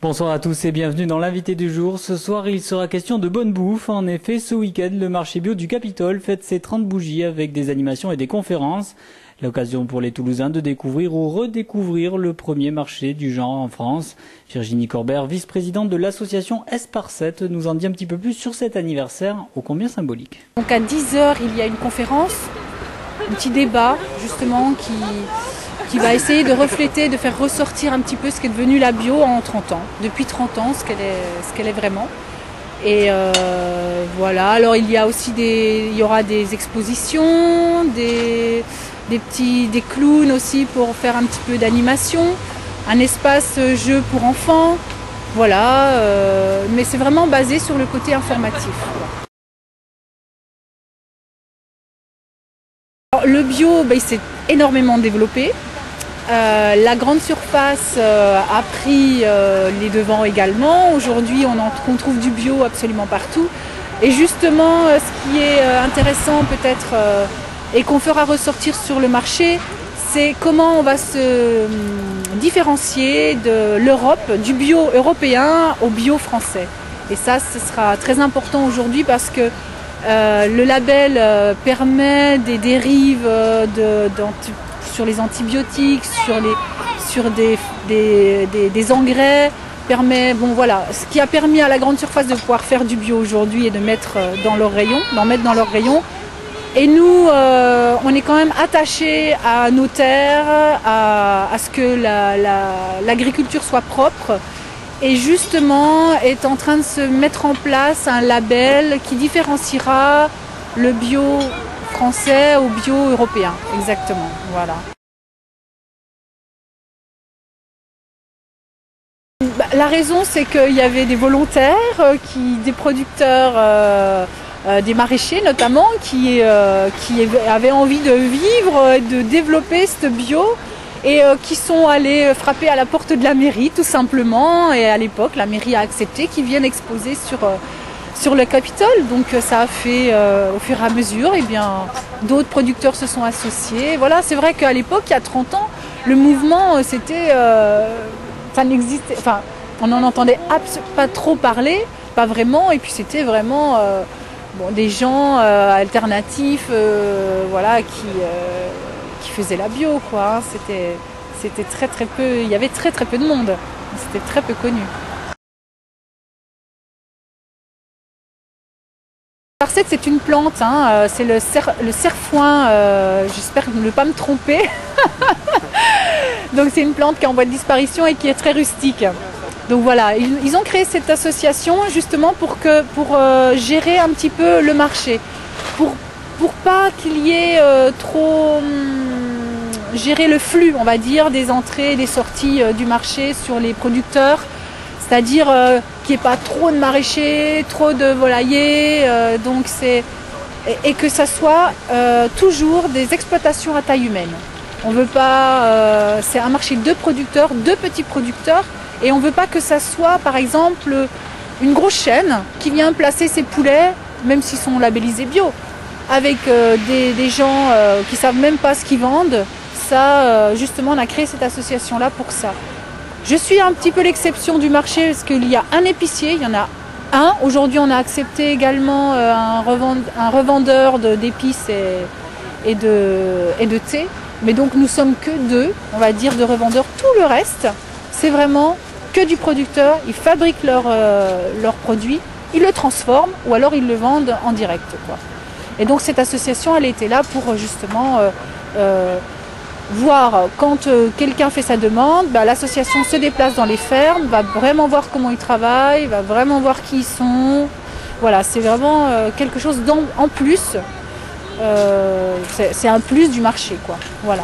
Bonsoir à tous et bienvenue dans l'invité du jour. Ce soir, il sera question de bonne bouffe. En effet, ce week-end, le marché bio du Capitole fête ses 30 bougies avec des animations et des conférences. L'occasion pour les Toulousains de découvrir ou redécouvrir le premier marché du genre en France. Virginie Corbert, vice-présidente de l'association Esparcette, nous en dit un petit peu plus sur cet anniversaire ô combien symbolique. Donc à 10h, il y a une conférence, un petit débat justement qui va essayer de refléter, de faire ressortir un petit peu ce qu'est devenu la bio en 30 ans. Depuis 30 ans, ce qu'elle est vraiment. Et voilà, alors il y a aussi il y aura des expositions, des clowns aussi pour faire un petit peu d'animation, un espace jeu pour enfants, voilà, mais c'est vraiment basé sur le côté informatif. Alors, le bio, il s'est énormément développé. La grande surface a pris les devants également. Aujourd'hui, on trouve du bio absolument partout. Et justement, ce qui est intéressant peut-être et qu'on fera ressortir sur le marché, c'est comment on va se différencier de l'Europe, du bio européen au bio français. Et ça, ce sera très important aujourd'hui parce que le label permet des dérives sur les antibiotiques, sur des engrais, ce qui a permis à la grande surface de pouvoir faire du bio aujourd'hui et de mettre dans leur rayon. Et nous, on est quand même attachés à nos terres, à ce que l'agriculture soit propre. Et justement, est en train de se mettre en place un label qui différenciera le bio français au bio européen. Exactement, voilà. La raison, c'est qu'il y avait des volontaires, des producteurs, des maraîchers notamment, qui avaient envie de vivre et de développer ce bio. Et qui sont allés frapper à la porte de la mairie tout simplement, et à l'époque la mairie a accepté qu'ils viennent exposer sur le Capitole. Donc ça a fait au fur et à mesure, d'autres producteurs se sont associés. Voilà, c'est vrai qu'à l'époque, il y a 30 ans, le mouvement ça n'existait, on n'en entendait pas trop parler, pas vraiment, et puis c'était vraiment des gens alternatifs, voilà, qui faisait la bio, quoi. C'était très peu, il y avait très peu de monde, c'était très peu connu. L'esparcette, c'est une plante, c'est le cerfoin, j'espère ne pas me tromper. Donc c'est une plante qui est en voie de disparition et qui est très rustique. Donc voilà, ils ont créé cette association justement pour gérer un petit peu le marché, pour pas qu'il y ait trop gérer le flux, on va dire, des entrées et des sorties du marché sur les producteurs, c'est-à-dire qu'il n'y ait pas trop de maraîchers, trop de volaillers, et que ça soit toujours des exploitations à taille humaine. On veut pas, c'est un marché de producteurs, de petits producteurs, et on ne veut pas que ça soit, par exemple, une grosse chaîne qui vient placer ses poulets, même s'ils sont labellisés bio, avec des gens qui ne savent même pas ce qu'ils vendent. Ça, justement, on a créé cette association-là pour ça. Je suis un petit peu l'exception du marché parce qu'il y a un épicier, il y en a un. Aujourd'hui, on a accepté également un revendeur d'épices et de thé. Mais donc, nous sommes que deux, on va dire, de revendeurs. Tout le reste, c'est vraiment que du producteur. Ils fabriquent leurs produits, ils le transforment ou alors ils le vendent en direct, quoi. Et donc cette association, elle était là pour justement voir quand quelqu'un fait sa demande, l'association se déplace dans les fermes, va vraiment voir comment ils travaillent, va vraiment voir qui ils sont. Voilà, c'est vraiment quelque chose en plus. C'est un plus du marché, quoi. Voilà.